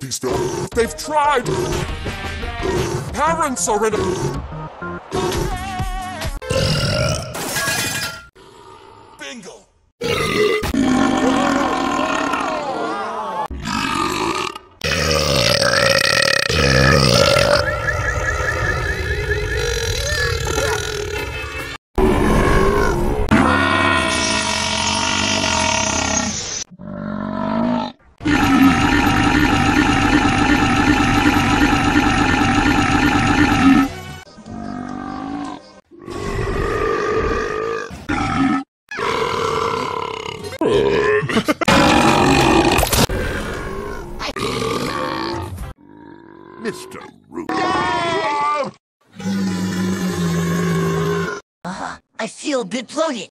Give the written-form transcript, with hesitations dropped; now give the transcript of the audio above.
these films. They've tried. Parents are in Bingo. Mr. Root. I feel a bit bloated.